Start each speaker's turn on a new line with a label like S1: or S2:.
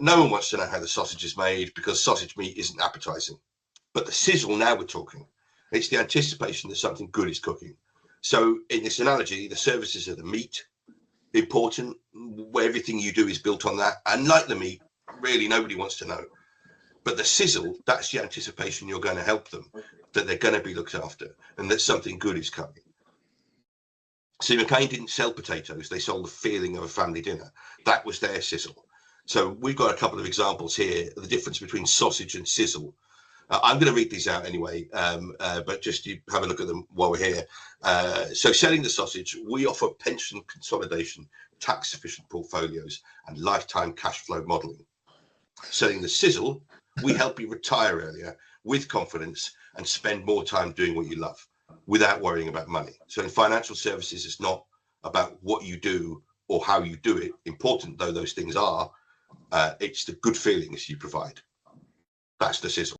S1: No one wants to know how the sausage is made because sausage meat isn't appetizing. But the sizzle, now we're talking. It's the anticipation that something good is cooking. So in this analogy, the services are the meat, important, where everything you do is built on that. And like the meat, really nobody wants to know. But the sizzle, that's the anticipation you're going to help them, that they're going to be looked after and that something good is coming. See, McCain didn't sell potatoes. They sold the feeling of a family dinner. That was their sizzle. So we've got a couple of examples here, the difference between sausage and sizzle. I'm going to read these out anyway, but just you have a look at them while we're here. So selling the sausage, we offer pension consolidation, tax efficient portfolios and lifetime cash flow modeling. Selling the sizzle, we help you retire earlier with confidence and spend more time doing what you love without worrying about money. So in financial services, it's not about what you do or how you do it, important though those things are, it's the good feelings you provide. That's the sizzle.